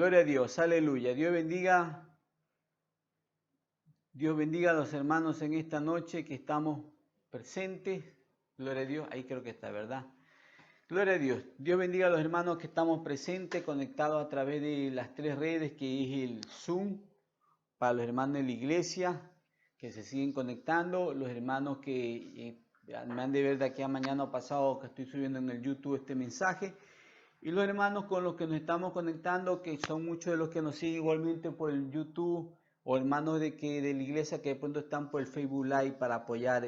Gloria a Dios, aleluya. Dios bendiga a los hermanos en esta noche que estamos presentes. Gloria a Dios, ahí creo que está, ¿verdad? Gloria a Dios. Dios bendiga a los hermanos que estamos presentes, conectados a través de las 3 redes, que es el Zoom, para los hermanos de la iglesia, que se siguen conectando, los hermanos que me han de ver de aquí a mañana o pasado, que estoy subiendo en el YouTube este mensaje, y los hermanos con los que nos estamos conectando, que son muchos de los que nos siguen igualmente por el YouTube, o hermanos de la iglesia que de pronto están por el Facebook Live para apoyar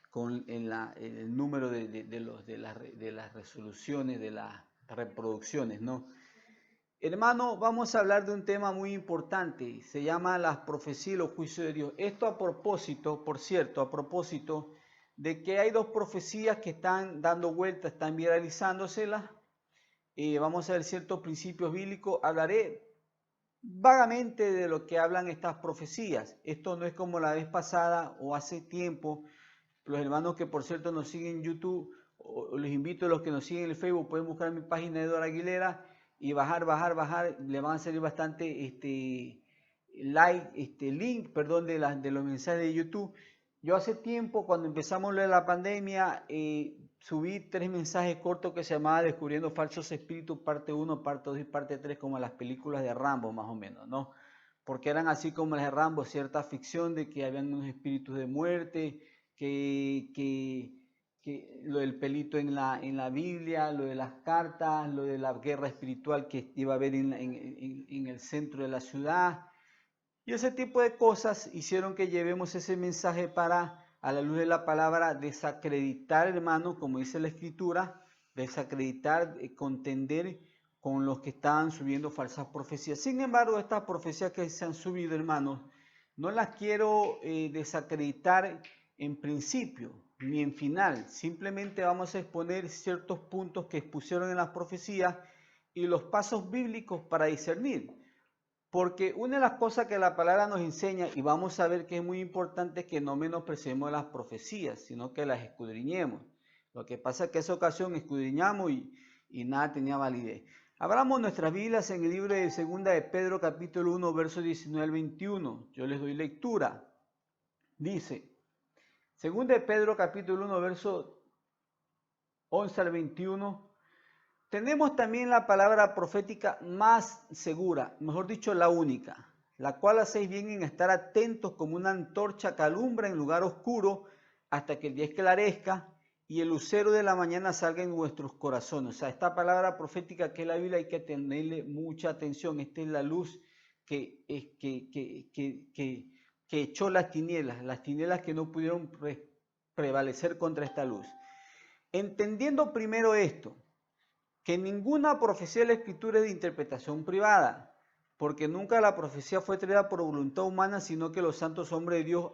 con el número de las resoluciones, de las reproducciones, ¿no? Hermano, vamos a hablar de un tema muy importante, se llama las profecías y los juicios de Dios. Esto a propósito, por cierto, a propósito de que hay 2 profecías que están dando vueltas, están viralizándoselas. Vamos a ver ciertos principios bíblicos. Hablaré vagamente de lo que hablan estas profecías. Esto no es como la vez pasada o hace tiempo. Los hermanos que por cierto nos siguen en YouTube, o les invito a los que nos siguen en el Facebook, pueden buscar mi página de Eduardo Aguilera y bajar, le van a salir bastante link, perdón, de los mensajes de YouTube. Yo hace tiempo, cuando empezamos lo de la pandemia, subí 3 mensajes cortos que se llamaba Descubriendo Falsos Espíritus, parte 1, parte 2 y parte 3, como las películas de Rambo, más o menos, ¿no? Porque eran así como las de Rambo, cierta ficción de que habían unos espíritus de muerte, que lo del pelito en la Biblia, lo de las cartas, lo de la guerra espiritual que iba a haber en el centro de la ciudad. Y ese tipo de cosas hicieron que llevemos ese mensaje para, a la luz de la palabra, desacreditar, hermano, como dice la Escritura, desacreditar, contender con los que estaban subiendo falsas profecías. Sin embargo, estas profecías que se han subido, hermanos, no las quiero desacreditar en principio ni en final. Simplemente vamos a exponer ciertos puntos que expusieron en las profecías y los pasos bíblicos para discernir. Porque una de las cosas que la palabra nos enseña, y vamos a ver que es muy importante, es que no menospreciemos las profecías, sino que las escudriñemos. Lo que pasa es que esa ocasión escudriñamos y nada tenía validez. Abramos nuestras Biblias en el libro de 2 de Pedro, capítulo 1, versos 19 al 21. Yo les doy lectura. Dice, 2 de Pedro, capítulo 1, versos 11 al 21. Tenemos también la palabra profética más segura, mejor dicho, la única, la cual hacéis bien en estar atentos como una antorcha que alumbra en lugar oscuro hasta que el día esclarezca y el lucero de la mañana salga en vuestros corazones. O sea, esta palabra profética que es la Biblia hay que tenerle mucha atención. Esta es la luz que echó las tinieblas que no pudieron prevalecer contra esta luz. Entendiendo primero esto, que ninguna profecía de la Escritura es de interpretación privada, porque nunca la profecía fue traída por voluntad humana, sino que los santos hombres de Dios,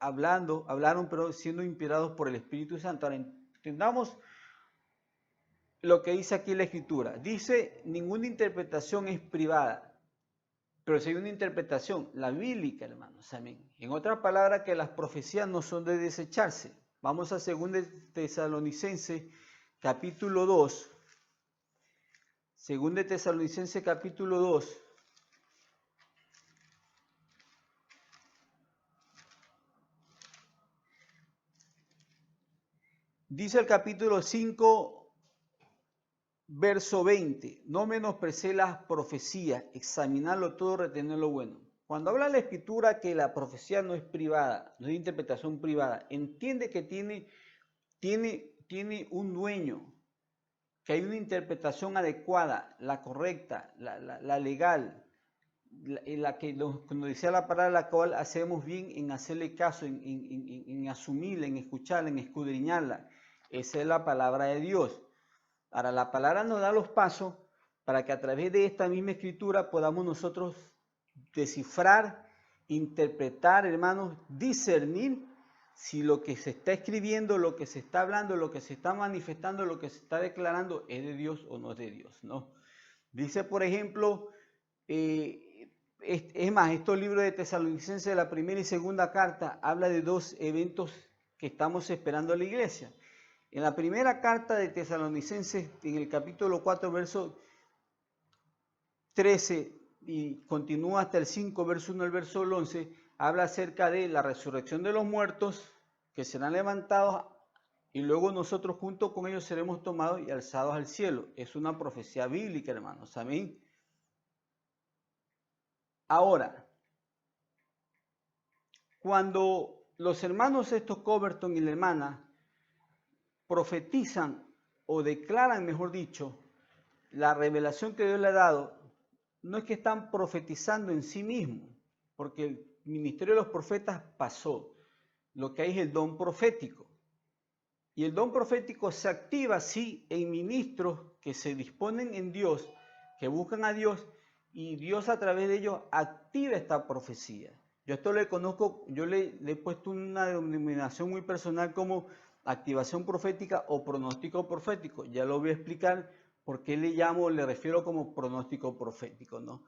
hablaron, pero siendo inspirados por el Espíritu Santo. Ahora entendamos lo que dice aquí la Escritura. Dice, ninguna interpretación es privada, pero si hay una interpretación, la bíblica, hermanos, amén. En otras palabras, que las profecías no son de desecharse. Vamos a 2 Tesalonicenses, capítulo 2. 2 Tesalonicenses, capítulo 2. Dice el capítulo 5, verso 20. No menosprecéis las profecías, examinarlo todo, retener lo bueno. Cuando habla la Escritura que la profecía no es privada, no es de interpretación privada, entiende que tiene un dueño, que hay una interpretación adecuada, la correcta, la legal, la que nos decía la palabra, la cual hacemos bien en hacerle caso, en asumirla, en escucharla, en escudriñarla. Esa es la palabra de Dios. Ahora, la palabra nos da los pasos para que a través de esta misma escritura podamos nosotros descifrar, interpretar, hermanos, discernir si lo que se está escribiendo, lo que se está hablando, lo que se está manifestando, lo que se está declarando es de Dios o no es de Dios, ¿no? Dice, por ejemplo, es más, estos libros de Tesalonicenses, de la primera y segunda carta, habla de 2 eventos que estamos esperando en la iglesia. En la primera carta de Tesalonicenses, en el capítulo 4, verso 13, y continúa hasta el 5, verso 1 al verso 11, habla acerca de la resurrección de los muertos, que serán levantados, y luego nosotros junto con ellos seremos tomados y alzados al cielo. Es una profecía bíblica, hermanos. Amén. Ahora, cuando los hermanos estos Coverton y la hermana profetizan o declaran, mejor dicho, la revelación que Dios le ha dado, no es que están profetizando en sí mismos, porque el ministerio de los profetas pasó. Lo que hay es el don profético. Y el don profético se activa, sí, en ministros que se disponen en Dios, que buscan a Dios, y Dios a través de ellos activa esta profecía. Yo esto le conozco, yo le he puesto una denominación muy personal como activación profética o pronóstico profético. Ya lo voy a explicar por qué le refiero como pronóstico profético, ¿no?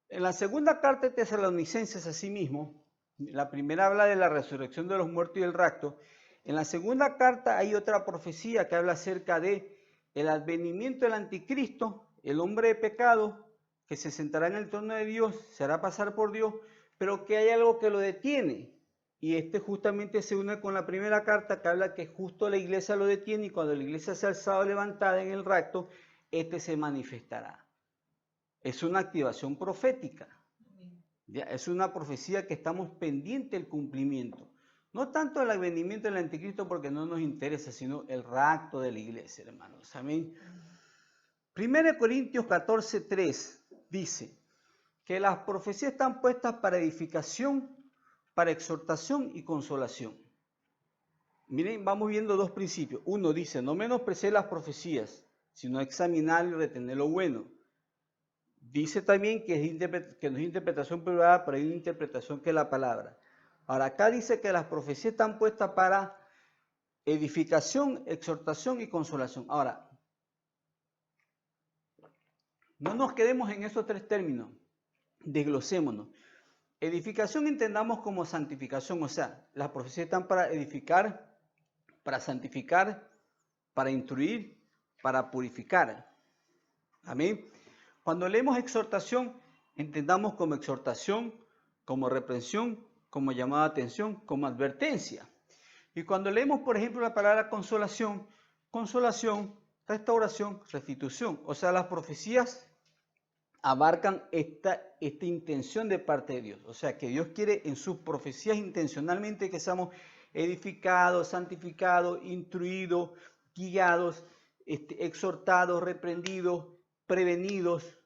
En la segunda carta de Tesalonicenses, asimismo, la primera habla de la resurrección de los muertos y el rapto. En la segunda carta hay otra profecía que habla acerca de el advenimiento del anticristo, el hombre de pecado, que se sentará en el trono de Dios, se hará pasar por Dios, pero que hay algo que lo detiene. Y justamente se une con la primera carta que habla que justo la iglesia lo detiene y cuando la iglesia sea alzada o levantada en el rapto, se manifestará. Es una activación profética. ¿Ya? Es una profecía que estamos pendientes del cumplimiento. No tanto el advenimiento del anticristo porque no nos interesa, sino el rapto de la iglesia, hermanos. Amén. 1 Corintios 14:3 dice que las profecías están puestas para edificación, para exhortación y consolación. Miren, vamos viendo dos principios. Uno dice, no menospreciar las profecías, sino examinar y retener lo bueno. Dice también que no es interpretación privada, pero hay una interpretación que es la palabra. Ahora, acá dice que las profecías están puestas para edificación, exhortación y consolación. Ahora, no nos quedemos en esos tres términos, desglosémonos. Edificación entendamos como santificación, o sea, las profecías están para edificar, para santificar, para instruir, para purificar. Amén. Cuando leemos exhortación, entendamos como exhortación, como reprensión, como llamada de atención, como advertencia. Y cuando leemos, por ejemplo, la palabra consolación, consolación, restauración, restitución. O sea, las profecías abarcan esta intención de parte de Dios. O sea, que Dios quiere en sus profecías intencionalmente que seamos edificados, santificados, instruidos, guiados, exhortados, reprendidos, prevenidos,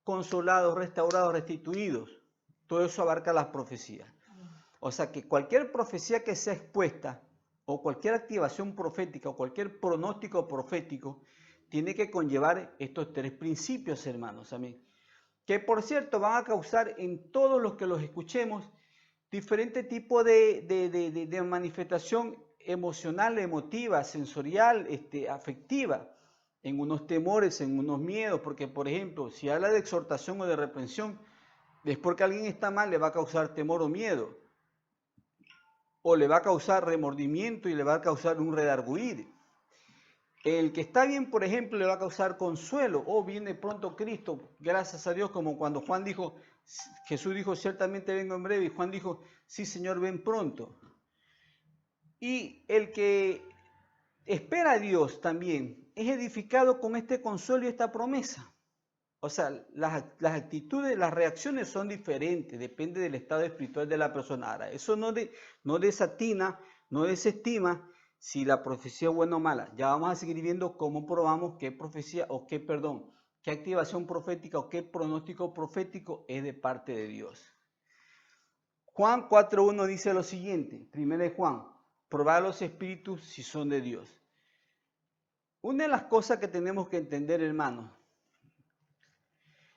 consolados, restaurados, restituidos. Todo eso abarca las profecías. O sea que cualquier profecía que sea expuesta o cualquier activación profética o cualquier pronóstico profético tiene que conllevar estos tres principios, hermanos. Amén. Que por cierto van a causar en todos los que los escuchemos diferente tipo de manifestación emocional, emotiva, sensorial, afectiva, en unos temores, en unos miedos, porque por ejemplo, si habla de exhortación o de reprensión, es porque alguien está mal, le va a causar temor o miedo, o le va a causar remordimiento y le va a causar un redarguir. El que está bien, por ejemplo, le va a causar consuelo. Oh, viene pronto Cristo, gracias a Dios, como cuando Juan dijo, Jesús dijo, ciertamente vengo en breve, y Juan dijo, sí, Señor, ven pronto. Y el que espera a Dios también es edificado con este consuelo y esta promesa. O sea, las actitudes, las reacciones son diferentes, depende del estado espiritual de la persona. Ahora, eso no desatina, no desestima si la profecía es buena o mala. Ya vamos a seguir viendo cómo probamos qué profecía o qué activación profética o qué pronóstico profético es de parte de Dios. Juan 4:1 dice lo siguiente, 1 Juan, probad los espíritus si son de Dios. Una de las cosas que tenemos que entender, hermanos,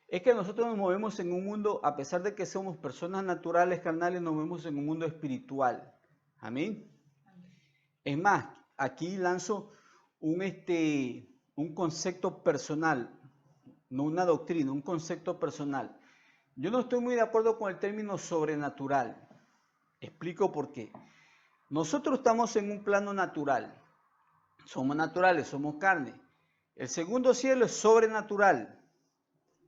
es que nosotros nos movemos en un mundo, a pesar de que somos personas naturales, carnales, nos movemos en un mundo espiritual. Amén. Es más, aquí lanzo un concepto personal, no una doctrina, un concepto personal. Yo no estoy muy de acuerdo con el término sobrenatural. Explico por qué. Nosotros estamos en un plano natural. Somos naturales, somos carne. El segundo cielo es sobrenatural,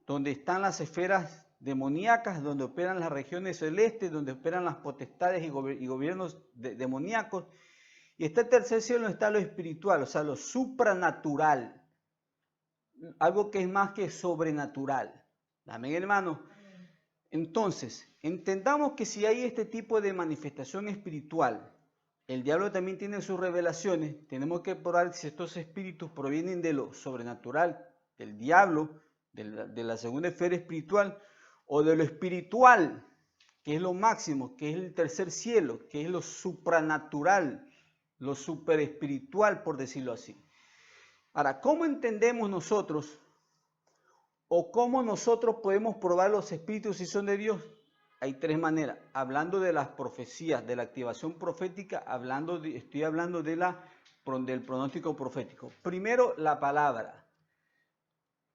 donde están las esferas demoníacas, donde operan las regiones celestes, donde operan las potestades y gobiernos demoníacos. Y está el tercer cielo, donde está lo espiritual, o sea, lo supranatural, algo que es más que sobrenatural. Amén, hermano. Entonces, entendamos que si hay este tipo de manifestación espiritual, el diablo también tiene sus revelaciones. Tenemos que probar si estos espíritus provienen de lo sobrenatural, del diablo, de la segunda esfera espiritual, o de lo espiritual, que es lo máximo, que es el tercer cielo, que es lo supranatural, lo superespiritual, por decirlo así. Ahora, ¿cómo entendemos nosotros o cómo nosotros podemos probar los espíritus si son de Dios? Hay tres maneras. Hablando de las profecías, de la activación profética, estoy hablando del pronóstico profético. Primero, la palabra.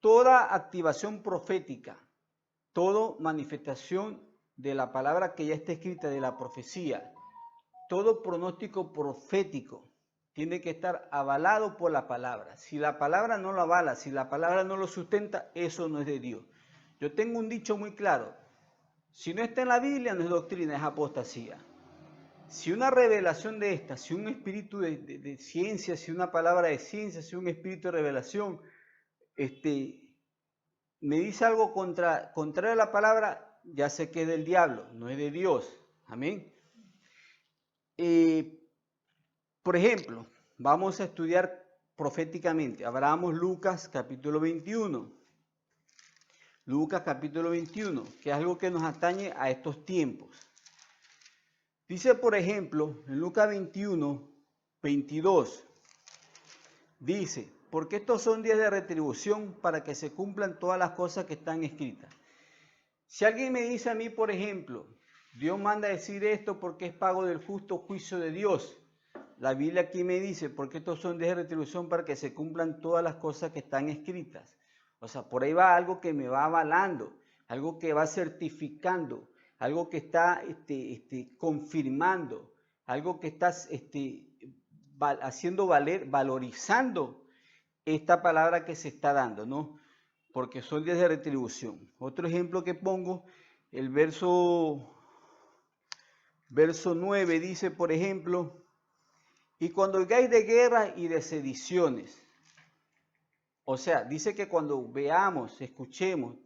Toda activación profética, toda manifestación de la palabra que ya está escrita, de la profecía, todo pronóstico profético tiene que estar avalado por la palabra. Si la palabra no lo avala, si la palabra no lo sustenta, eso no es de Dios. Yo tengo un dicho muy claro. Si no está en la Biblia, no es doctrina, es apostasía. Si una revelación de esta, si un espíritu de ciencia, si una palabra de ciencia, si un espíritu de revelación, me dice algo contrario a la palabra, ya sé que es del diablo, no es de Dios. Amén. Por ejemplo, vamos a estudiar proféticamente. Abramos Lucas capítulo 21. Lucas capítulo 21, que es algo que nos atañe a estos tiempos. Dice, por ejemplo, en Lucas 21, 22, dice, porque estos son días de retribución para que se cumplan todas las cosas que están escritas. Si alguien me dice a mí, por ejemplo, Dios manda a decir esto porque es pago del justo juicio de Dios. La Biblia aquí me dice, porque estos son días de retribución para que se cumplan todas las cosas que están escritas. O sea, por ahí va algo que me va avalando, algo que va certificando, algo que está confirmando, algo que está haciendo valer, valorizando esta palabra que se está dando, ¿no? Porque son días de retribución. Otro ejemplo que pongo, el verso 9 dice, por ejemplo, y cuando oigáis de guerras y de sediciones, o sea, dice que cuando veamos, escuchemos,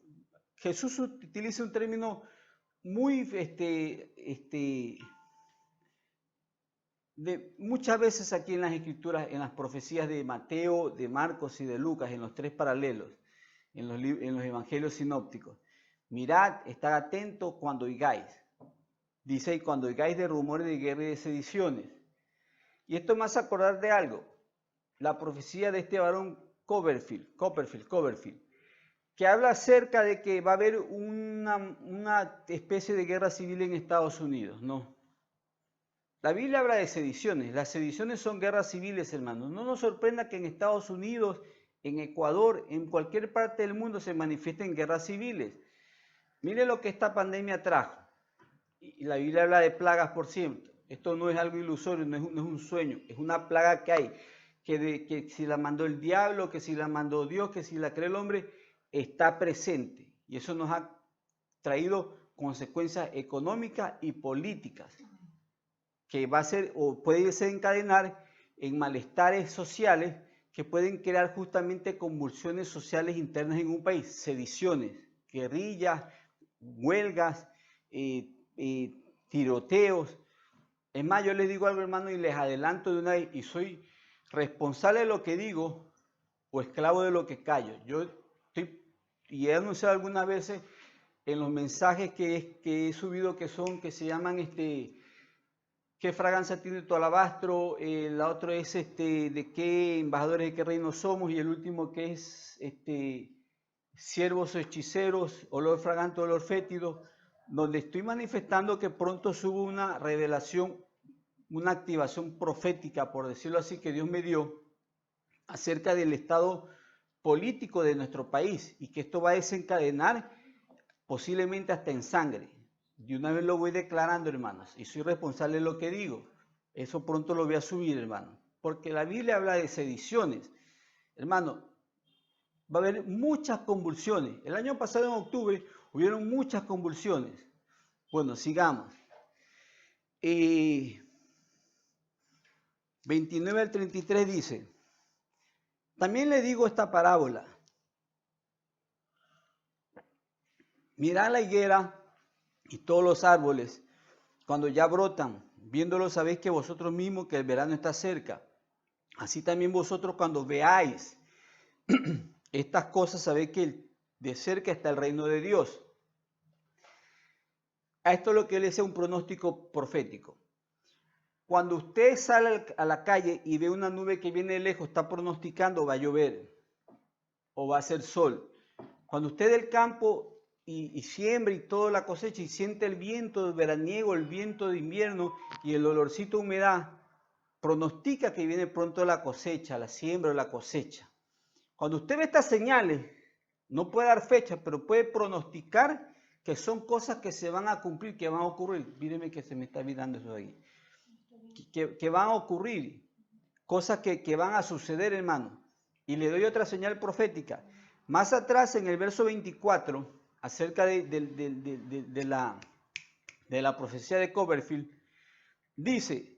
Jesús utiliza un término muy, muchas veces aquí en las escrituras, en las profecías de Mateo, de Marcos y de Lucas, en los tres paralelos, en los evangelios sinópticos. Mirad, estad atentos cuando oigáis. Dice, y cuando oigáis de rumores de guerra y de sediciones. Y esto me hace acordar de algo, la profecía de este varón Copperfield, que habla acerca de que va a haber una especie de guerra civil en Estados Unidos, ¿no? La Biblia habla de sediciones, las sediciones son guerras civiles, hermanos. No nos sorprenda que en Estados Unidos, en Ecuador, en cualquier parte del mundo se manifiesten guerras civiles. Mire lo que esta pandemia trajo. Y la Biblia habla de plagas por siempre. Esto no es algo ilusorio, no es un sueño, es una plaga que hay, que si la mandó el diablo, que si la mandó Dios, que si la creó el hombre, está presente. Y eso nos ha traído consecuencias económicas y políticas, que va a ser o puede desencadenar en malestares sociales que pueden crear justamente convulsiones sociales internas en un país, sediciones, guerrillas, huelgas, tiroteos. Es más, yo les digo algo, hermano, y les adelanto de una vez, y soy responsable de lo que digo o esclavo de lo que callo. Yo estoy, y he anunciado algunas veces en los mensajes que he subido que se llaman ¿qué fragancia tiene tu alabastro? La otra es de qué embajadores de qué reino somos, y el último que es siervos o hechiceros, olor fragante, olor fétido, donde estoy manifestando que pronto subo una revelación, una activación profética, por decirlo así, que Dios me dio acerca del estado político de nuestro país, y que esto va a desencadenar posiblemente hasta en sangre. De una vez lo voy declarando, hermanos, y soy responsable de lo que digo. Eso pronto lo voy a subir, hermano, porque la Biblia habla de sediciones. Hermano, va a haber muchas convulsiones. El año pasado, en octubre, hubieron muchas convulsiones. Bueno, sigamos. 29 al 33 dice, también le digo esta parábola. Mirad la higuera y todos los árboles, cuando ya brotan, viéndolos sabéis que vosotros mismos que el verano está cerca. Así también vosotros cuando veáis estas cosas sabéis que de cerca está el reino de Dios. A esto es lo que él dice un pronóstico profético. Cuando usted sale a la calle y ve una nube que viene de lejos, está pronosticando va a llover o va a hacer sol. Cuando usted del campo y siembra y toda la cosecha y siente el viento veraniego, el viento de invierno y el olorcito de humedad, pronostica que viene pronto la cosecha, la siembra o la cosecha. Cuando usted ve estas señales, no puede dar fecha, pero puede pronosticar que son cosas que se van a cumplir, que van a ocurrir. Míreme que se me está olvidando eso de ahí. Que van a ocurrir, cosas que van a suceder, hermano. Y le doy otra señal profética. Más atrás, en el verso 24, acerca de la profecía de Copperfield, dice,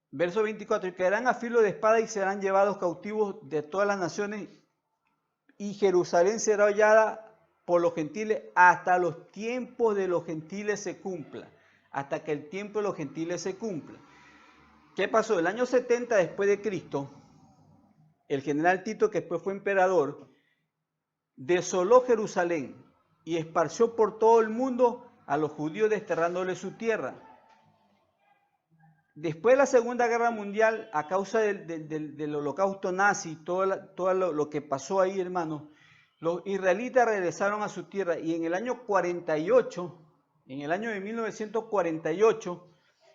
verso 24, y caerán a filo de espada y serán llevados cautivos de todas las naciones, y Jerusalén será hollada por los gentiles hasta los tiempos de los gentiles se cumpla. Hasta que el tiempo de los gentiles se cumpla. ¿Qué pasó? El año 70 después de Cristo, el general Tito, que después fue emperador, desoló Jerusalén y esparció por todo el mundo a los judíos desterrándoles su tierra. Después de la Segunda Guerra Mundial, a causa del holocausto nazi, todo lo que pasó ahí, hermano, los israelitas regresaron a su tierra y en el año 48, en el año de 1948,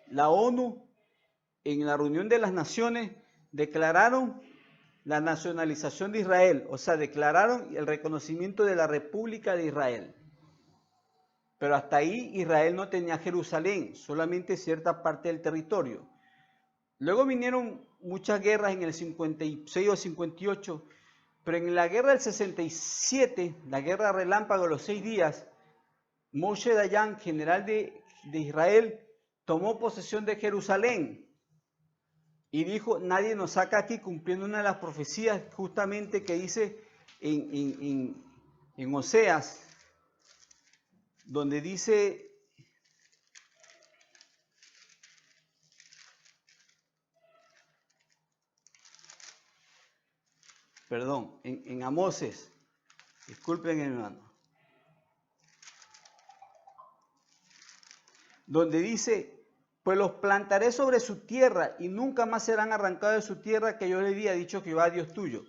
la ONU, en la reunión de las naciones, declararon la nacionalización de Israel, o sea, declararon el reconocimiento de la República de Israel. Pero hasta ahí Israel no tenía Jerusalén, solamente cierta parte del territorio. Luego vinieron muchas guerras en el 56 o 58, pero en la guerra del 67, la guerra relámpago de los 6 días, Moshe Dayan, general de Israel, tomó posesión de Jerusalén y dijo, nadie nos saca aquí, cumpliendo una de las profecías justamente que dice en Oseas, donde dice, perdón, en Amoses, disculpen hermano, donde dice, pues los plantaré sobre su tierra y nunca más serán arrancados de su tierra que yo le había dicho que iba a Dios tuyo.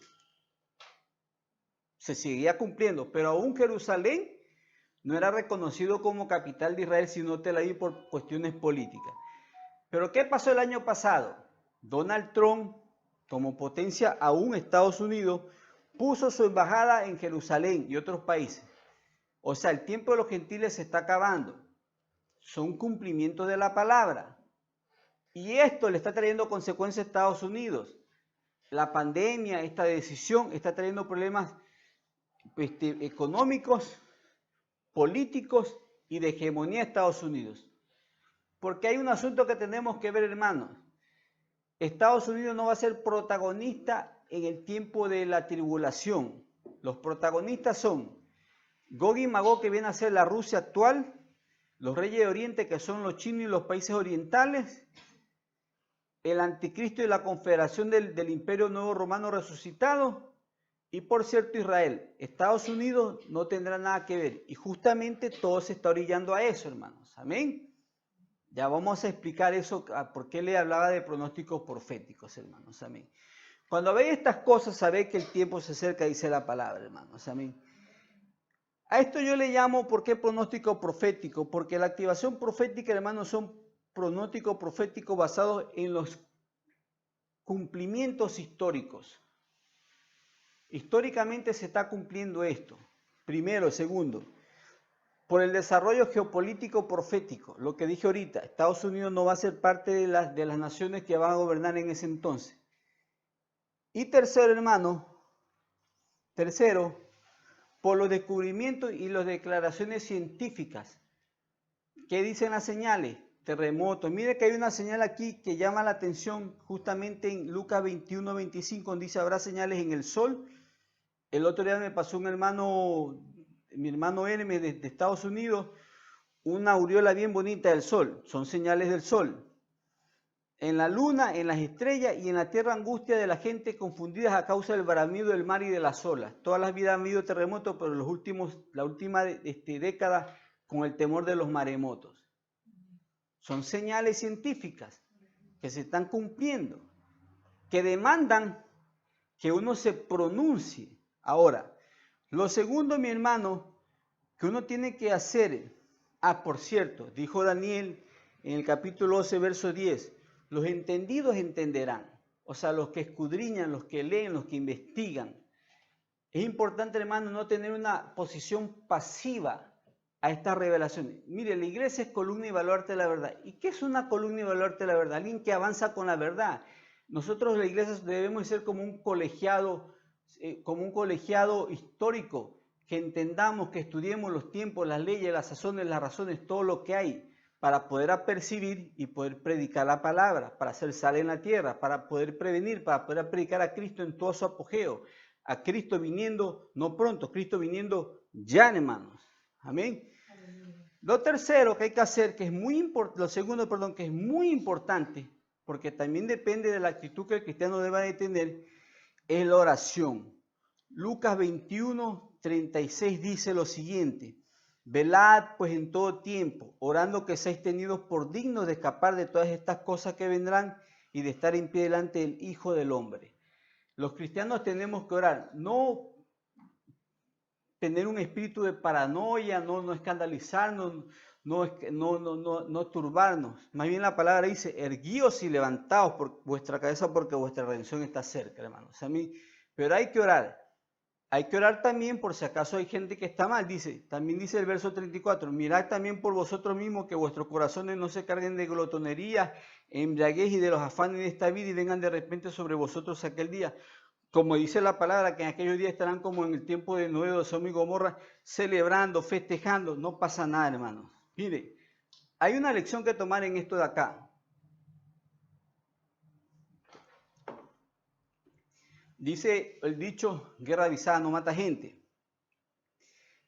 Se seguía cumpliendo, pero aún Jerusalén no era reconocido como capital de Israel, sino Tel Aviv por cuestiones políticas. Pero ¿qué pasó el año pasado? Donald Trump, como potencia aún Estados Unidos, puso su embajada en Jerusalén y otros países. O sea, el tiempo de los gentiles se está acabando. Son cumplimientos de la palabra. Y esto le está trayendo consecuencias a Estados Unidos. La pandemia, esta decisión, está trayendo problemas económicos, políticos y de hegemonía de Estados Unidos. Porque hay un asunto que tenemos que ver, hermanos. Estados Unidos no va a ser protagonista en el tiempo de la tribulación. Los protagonistas son Gog y Magog, que viene a ser la Rusia actual, los reyes de Oriente, que son los chinos y los países orientales, el anticristo y la confederación del imperio nuevo romano resucitado, y por cierto Israel. Estados Unidos no tendrá nada que ver, y justamente todo se está orillando a eso, hermanos. Amén. Ya vamos a explicar eso, por qué le hablaba de pronósticos proféticos, hermanos. Amén. Cuando veis estas cosas, sabéis que el tiempo se acerca, dice la palabra, hermanos. Amén. A esto yo le llamo, ¿por qué pronóstico profético? Porque la activación profética, hermanos, son pronósticos proféticos basados en los cumplimientos históricos. Históricamente se está cumpliendo esto. Primero, segundo. por el desarrollo geopolítico profético, lo que dije ahorita, Estados Unidos no va a ser parte de las naciones que van a gobernar en ese entonces. Y tercero, hermano, por los descubrimientos y las declaraciones científicas. ¿Qué dicen las señales? Terremotos. Mire que hay una señal aquí que llama la atención justamente en Lucas 21:25, donde dice habrá señales en el sol. El otro día me pasó mi hermano Hermes de Estados Unidos, una aureola bien bonita del sol. Son señales del sol. En la luna, en las estrellas y en la tierra angustia de la gente confundidas a causa del bramido del mar y de las olas. Todas las vidas han habido terremotos, pero la última década con el temor de los maremotos. Son señales científicas que se están cumpliendo, que demandan que uno se pronuncie. Ahora, lo segundo, mi hermano, que uno tiene que hacer, por cierto, dijo Daniel en el capítulo 12, verso 10, los entendidos entenderán, o sea, los que escudriñan, los que leen, los que investigan. Es importante, hermano, no tener una posición pasiva a estas revelaciones. Mire, la iglesia es columna y baluarte de la verdad. ¿Y qué es una columna y baluarte de la verdad? Alguien que avanza con la verdad. Nosotros, la iglesia, debemos ser como un colegiado histórico, que entendamos, que estudiemos los tiempos, las leyes, las sazones, las razones, todo lo que hay, para poder apercibir y poder predicar la palabra, para hacer sal en la tierra, para poder prevenir, para poder predicar a Cristo en todo su apogeo, a Cristo viniendo, no pronto, Cristo viniendo ya, hermanos. Amén. Lo tercero que hay que hacer, que es muy importante, lo segundo, perdón, que es muy importante, porque también depende de la actitud que el cristiano deba de tener, es la oración. Lucas 21:36 dice lo siguiente: velad pues en todo tiempo, orando que seáis tenidos por dignos de escapar de todas estas cosas que vendrán y de estar en pie delante del Hijo del Hombre. Los cristianos tenemos que orar, no tener un espíritu de paranoia, no escandalizarnos, no turbarnos. Más bien la palabra dice, erguíos y levantaos por vuestra cabeza porque vuestra redención está cerca, hermanos. Pero hay que orar. Hay que orar también por si acaso hay gente que está mal. También dice el verso 34, mirad también por vosotros mismos que vuestros corazones no se carguen de glotonería, embriaguez y de los afanes de esta vida y vengan de repente sobre vosotros aquel día. Como dice la palabra, que en aquellos días estarán como en el tiempo de Noé, de Sodoma y Gomorra, celebrando, festejando. No pasa nada, hermanos. Mire, hay una lección que tomar en esto de acá. Dice el dicho, guerra avisada no mata gente.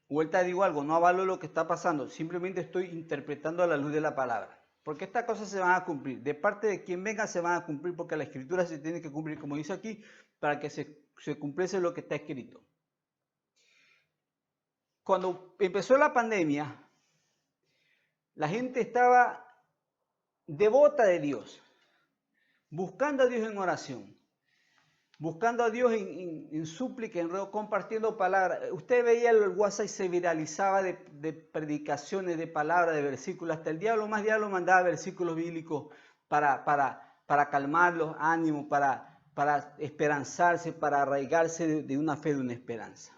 Vuelta digo algo, no avalo lo que está pasando, simplemente estoy interpretando a la luz de la palabra. Porque estas cosas se van a cumplir. De parte de quien venga se van a cumplir porque la escritura se tiene que cumplir, como dice aquí, para que se cumpliese lo que está escrito. Cuando empezó la pandemia, la gente estaba devota de Dios, buscando a Dios en oración, buscando a Dios en súplica, compartiendo palabras. Usted veía el WhatsApp y se viralizaba de predicaciones, de palabras, de versículos. Hasta el diablo mandaba versículos bíblicos para calmar los ánimos, para esperanzarse, para arraigarse de una fe, de una esperanza.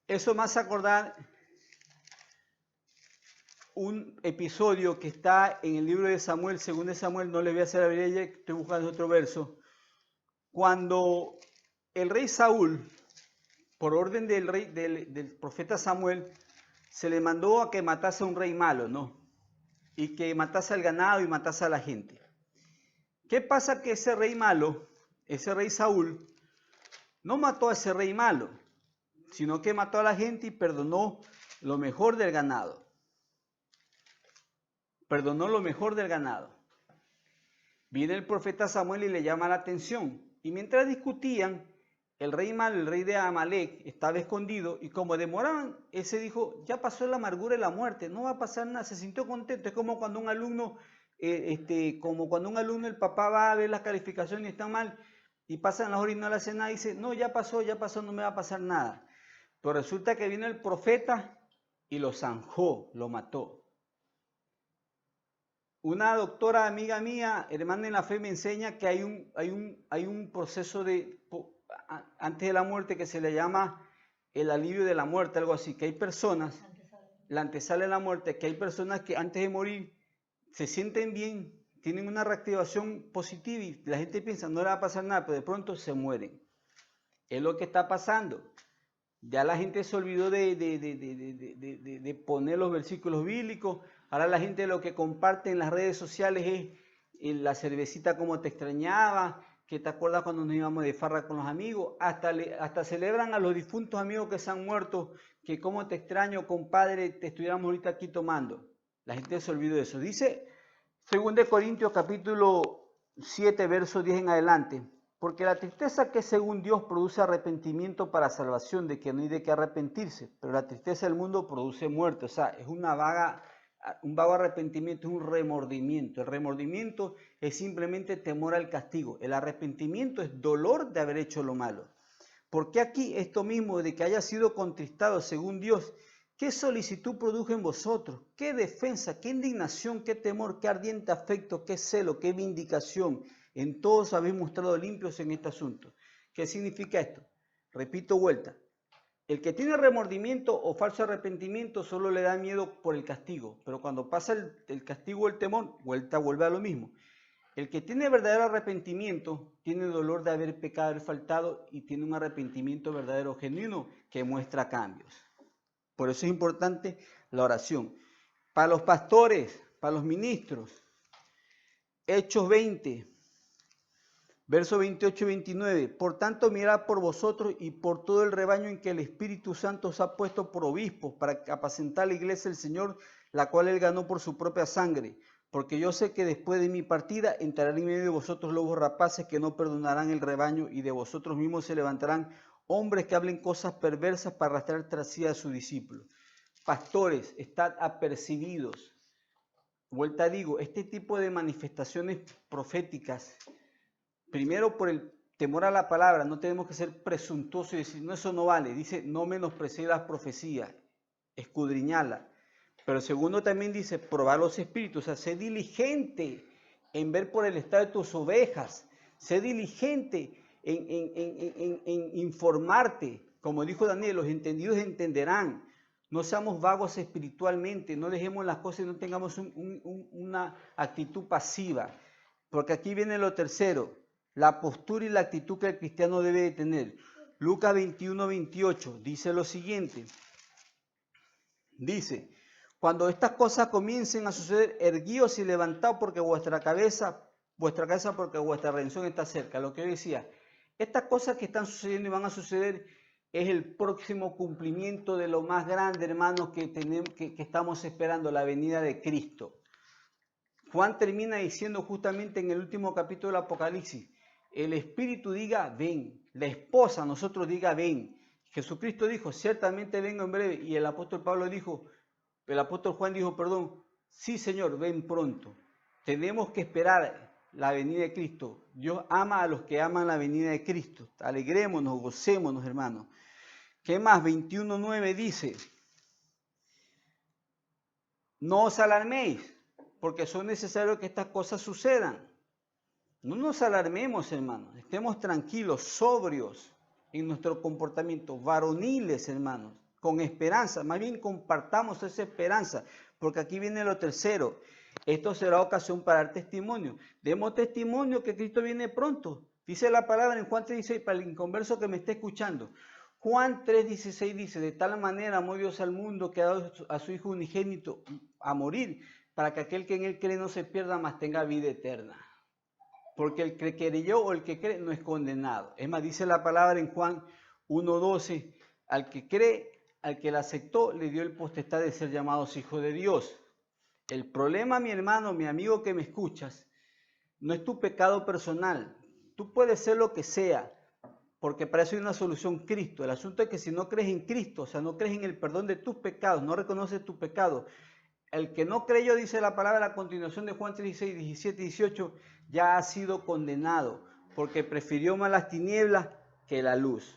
Eso me hace acordar un episodio que está en el libro de Samuel, 2 Samuel, no le voy a hacer abrir ella, estoy buscando otro verso. Cuando el rey Saúl, por orden del profeta Samuel, se le mandó a que matase a un rey malo, ¿no? Y que matase al ganado y matase a la gente. ¿Qué pasa? Que ese rey malo, ese rey Saúl, no mató a ese rey malo, sino que mató a la gente y perdonó lo mejor del ganado. Perdonó lo mejor del ganado. Viene el profeta Samuel y le llama la atención. Y mientras discutían, el rey malo, el rey de Amalek, estaba escondido y como demoraban, ese dijo, ya pasó la amargura y la muerte, no va a pasar nada, se sintió contento. Es como cuando un alumno, el papá va a ver las calificaciones y están mal y pasan las horas y no le hace nada y dice, no, ya pasó, no me va a pasar nada. Pero resulta que vino el profeta y lo zanjó, lo mató. Una doctora amiga mía, hermana en la fe, me enseña que hay un proceso antes de la muerte que se le llama el alivio de la muerte, algo así, que hay personas, la antesala de la muerte, que hay personas que antes de morir se sienten bien, tienen una reactivación positiva y la gente piensa, no le va a pasar nada, pero de pronto se mueren. Es lo que está pasando. Ya la gente se olvidó de poner los versículos bíblicos. Ahora la gente lo que comparte en las redes sociales es la cervecita como te extrañaba, que te acuerdas cuando nos íbamos de farra con los amigos, hasta celebran a los difuntos amigos que se han muerto, que como te extraño, compadre, te estuviéramos ahorita aquí tomando. La gente se olvidó de eso. Dice 2 Corintios capítulo 7, verso 10 en adelante. Porque la tristeza que según Dios produce arrepentimiento para salvación, de que no hay de qué arrepentirse, pero la tristeza del mundo produce muerte. O sea, es un vago arrepentimiento, es un remordimiento. El remordimiento es simplemente temor al castigo. El arrepentimiento es dolor de haber hecho lo malo. Porque aquí esto mismo de que haya sido contristado según Dios, ¿qué solicitud produjo en vosotros? ¿Qué defensa? ¿Qué indignación? ¿Qué temor? ¿Qué ardiente afecto? ¿Qué celo? ¿Qué vindicación? En todos habéis mostrado limpios en este asunto. ¿Qué significa esto? Repito vuelta. El que tiene remordimiento o falso arrepentimiento solo le da miedo por el castigo, pero cuando pasa el castigo o el temor, vuelve a lo mismo. El que tiene verdadero arrepentimiento tiene dolor de haber pecado, haber faltado y tiene un arrepentimiento verdadero, genuino, que muestra cambios. Por eso es importante la oración. Para los pastores, para los ministros, Hechos 20, versos 28 y 29. Por tanto, mirad por vosotros y por todo el rebaño en que el Espíritu Santo os ha puesto por obispos para apacentar la iglesia del Señor, la cual él ganó por su propia sangre. Porque yo sé que después de mi partida entrarán en medio de vosotros lobos rapaces que no perdonarán el rebaño, y de vosotros mismos se levantarán hombres que hablen cosas perversas para arrastrar tras sí a sus discípulos. Pastores, estad apercibidos. Vuelta digo, este tipo de manifestaciones proféticas, primero por el temor a la palabra, no tenemos que ser presuntuosos y decir, no, eso no vale. Dice, no menospreciéis las profecías, escudriñarlas. Pero segundo también dice, probar los espíritus, o sea, sé diligente en ver por el estado de tus ovejas, sé diligente en informarte. Como dijo Daniel, los entendidos entenderán. No seamos vagos espiritualmente, no dejemos las cosas y no tengamos una actitud pasiva. Porque aquí viene lo tercero, la postura y la actitud que el cristiano debe de tener. Lucas 21, 28 dice lo siguiente. Dice, cuando estas cosas comiencen a suceder, erguíos y levantaos porque vuestra cabeza porque vuestra redención está cerca. Lo que yo decía, estas cosas que están sucediendo y van a suceder es el próximo cumplimiento de lo más grande, hermanos, que estamos esperando, la venida de Cristo. Juan termina diciendo justamente en el último capítulo del Apocalipsis, el Espíritu diga, ven. La esposa, nosotros diga, ven. Jesucristo dijo, ciertamente vengo en breve. Y el apóstol Juan dijo, perdón, sí Señor, ven pronto. Tenemos que esperar la venida de Cristo. Dios ama a los que aman la venida de Cristo. Alegrémonos, gocémonos, hermanos. ¿Qué más? 21:9 dice, no os alarméis, porque son necesarios que estas cosas sucedan. No nos alarmemos, hermanos. Estemos tranquilos, sobrios en nuestro comportamiento, varoniles, hermanos, con esperanza. Más bien compartamos esa esperanza, porque aquí viene lo tercero. Esto será ocasión para dar testimonio. Demos testimonio que Cristo viene pronto. Dice la palabra en Juan 3:16 para el inconverso que me esté escuchando. Juan 3:16 dice, de tal manera amó Dios al mundo que ha dado a su Hijo unigénito a morir, para que aquel que en él cree no se pierda, mas tenga vida eterna. Porque el que creyó o el que cree no es condenado. Es más, dice la palabra en Juan 1:12, al que cree, al que la aceptó, le dio el potestad de ser llamados hijos de Dios. El problema, mi hermano, mi amigo que me escuchas, no es tu pecado personal. Tú puedes ser lo que sea, porque para eso hay una solución, Cristo. El asunto es que si no crees en Cristo, o sea, no crees en el perdón de tus pecados, no reconoces tu pecado, el que no creyó, dice la palabra a continuación de Juan 3:16, 17 y 18, ya ha sido condenado, porque prefirió más las tinieblas que la luz.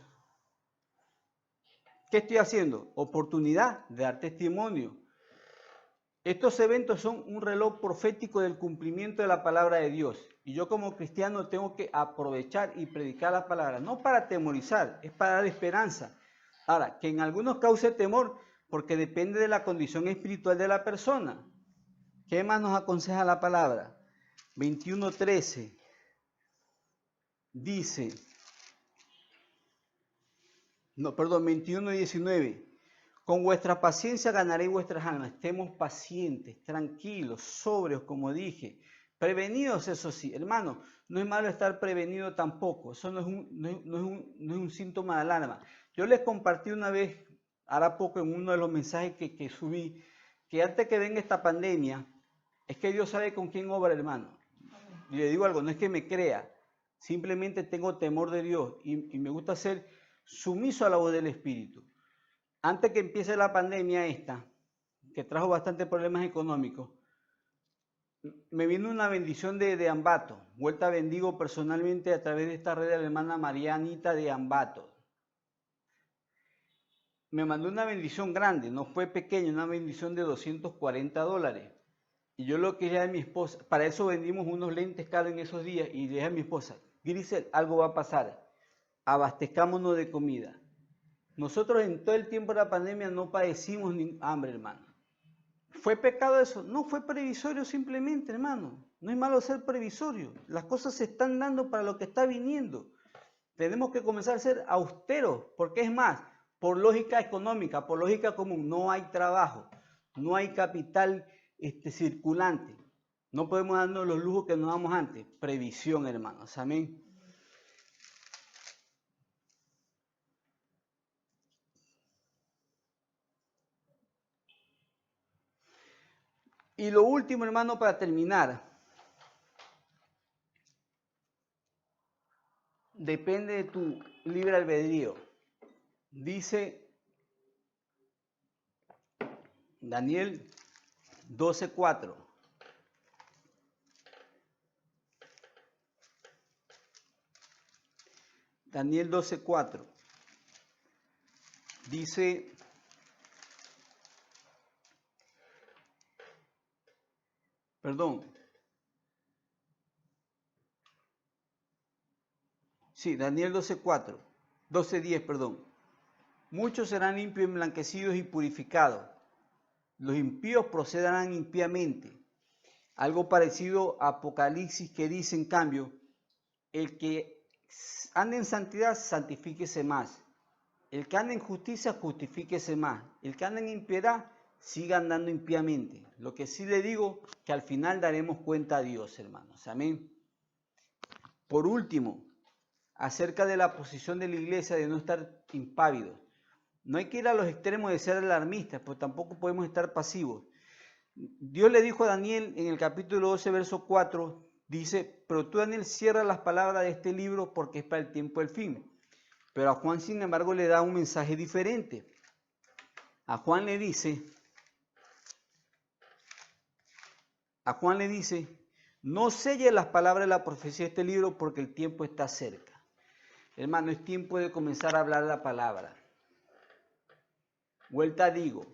¿Qué estoy haciendo? Oportunidad de dar testimonio. Estos eventos son un reloj profético del cumplimiento de la palabra de Dios. Y yo como cristiano tengo que aprovechar y predicar la palabra, no para atemorizar, es para dar esperanza. Ahora, que en algunos cause temor porque depende de la condición espiritual de la persona. ¿Qué más nos aconseja la palabra? 21:13 dice, 21:19. Con vuestra paciencia ganaréis vuestras almas. Estemos pacientes, tranquilos, sobrios, como dije. Prevenidos, eso sí. Hermano, no es malo estar prevenido tampoco. Eso no es un síntoma de alarma. Yo les compartí una vez, hará poco, en uno de los mensajes que subí, que antes que venga esta pandemia, es que Dios sabe con quién obra, hermano. Y le digo algo, no es que me crea, simplemente tengo temor de Dios y me gusta ser sumiso a la voz del Espíritu. Antes que empiece la pandemia esta, que trajo bastantes problemas económicos, me vino una bendición de Ambato. Vuelta bendigo personalmente a través de esta red de la hermana Marianita de Ambato. Me mandó una bendición grande, no fue pequeña, una bendición de $240. Y yo lo que dije a mi esposa, para eso vendimos unos lentes caros en esos días, y le dije a mi esposa, Grisel, algo va a pasar, abastezcámonos de comida. Nosotros en todo el tiempo de la pandemia no padecimos ni hambre, hermano. ¿Fue pecado eso? No, fue previsorio simplemente, hermano. No es malo ser previsorio. Las cosas se están dando para lo que está viniendo. Tenemos que comenzar a ser austeros, porque es más, por lógica económica, por lógica común, no hay trabajo, no hay capital circulante. No podemos darnos los lujos que nos damos antes. Previsión, hermanos. Amén. Y lo último, hermano, para terminar. Depende de tu libre albedrío. Dice Daniel 12:4. Daniel 12:4. Dice, perdón. Sí, Daniel 12:4. 12:10, perdón. Muchos serán limpios, emblanquecidos y purificados. Los impíos procederán impíamente. Algo parecido a Apocalipsis que dice, en cambio, el que anda en santidad, santifíquese más. El que anda en justicia, justifíquese más. El que anda en impiedad, siga andando impíamente. Lo que sí le digo, que al final daremos cuenta a Dios, hermanos. Amén. Por último, acerca de la posición de la iglesia de no estar impávidos. No hay que ir a los extremos de ser alarmistas, pues tampoco podemos estar pasivos. Dios le dijo a Daniel en el capítulo 12, verso 4, dice, pero tú, Daniel, cierra las palabras de este libro porque es para el tiempo del fin. Pero a Juan, sin embargo, le da un mensaje diferente. A Juan le dice, no selle las palabras de la profecía de este libro porque el tiempo está cerca. Hermano, es tiempo de comenzar a hablar la palabra. Vuelta digo,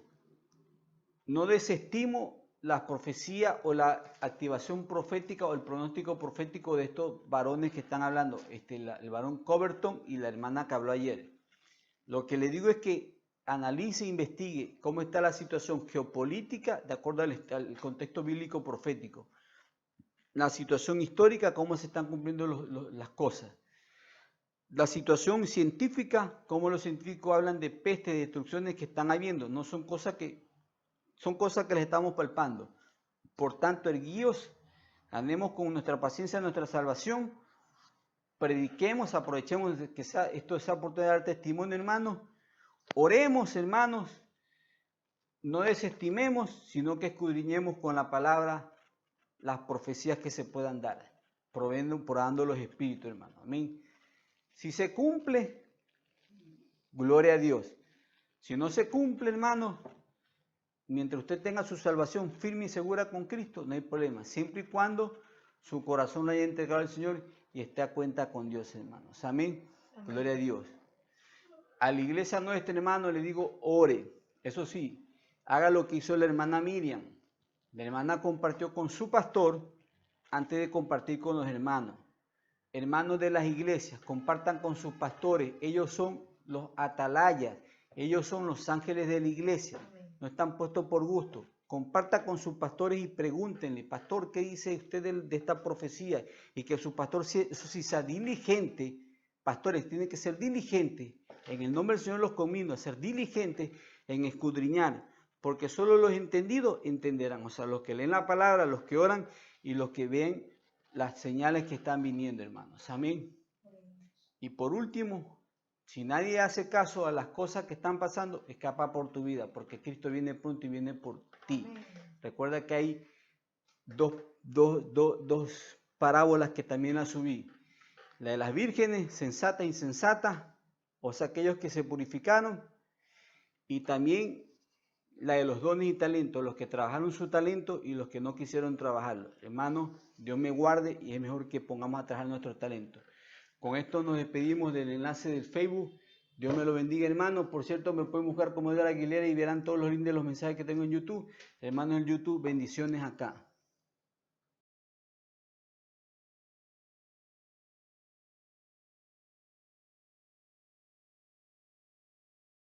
no desestimo la profecía o la activación profética o el pronóstico profético de estos varones que están hablando, el varón Coverton y la hermana que habló ayer. Lo que le digo es que analice e investigue cómo está la situación geopolítica de acuerdo al contexto bíblico profético. La situación histórica, cómo se están cumpliendo las cosas. La situación científica, cómo los científicos hablan de pestes, de destrucciones que están habiendo. No son cosas que les estamos palpando. Por tanto, erguíos, andemos con nuestra paciencia, nuestra salvación, prediquemos, aprovechemos que esto sea oportunidad de dar testimonio, hermanos. Oremos, hermanos, no desestimemos, sino que escudriñemos con la palabra las profecías que se puedan dar, probando los espíritus, hermanos. Amén. Si se cumple, gloria a Dios. Si no se cumple, hermanos, mientras usted tenga su salvación firme y segura con Cristo, no hay problema, siempre y cuando su corazón le haya entregado al Señor y esté a cuenta con Dios, hermanos. Amén. Amén. Gloria a Dios. A la iglesia nuestra, hermano, le digo, ore. Eso sí, haga lo que hizo la hermana Miriam. La hermana compartió con su pastor antes de compartir con los hermanos. Hermanos de las iglesias, compartan con sus pastores. Ellos son los atalayas. Ellos son los ángeles de la iglesia. No están puestos por gusto. Comparta con sus pastores y pregúntenle, pastor, ¿qué dice usted de esta profecía? Y que su pastor, eso sí, sea diligente. Pastores, tienen que ser diligentes. En el nombre del Señor los conmino a ser diligentes en escudriñar. Porque solo los entendidos entenderán. O sea, los que leen la palabra, los que oran y los que ven las señales que están viniendo, hermanos. Amén. Y por último, si nadie hace caso a las cosas que están pasando, escapa por tu vida, porque Cristo viene pronto y viene por ti. Recuerda que hay dos parábolas que también las subí. La de las vírgenes, sensata e insensata, o sea, aquellos que se purificaron, y también la de los dones y talentos, los que trabajaron su talento y los que no quisieron trabajarlo. Hermano, Dios me guarde y es mejor que pongamos a trabajar nuestro talento. Con esto nos despedimos del enlace del Facebook. Dios me lo bendiga, hermano. Por cierto, me pueden buscar como Edgar Aguilera y verán todos los links de los mensajes que tengo en YouTube. Hermanos en YouTube, bendiciones acá.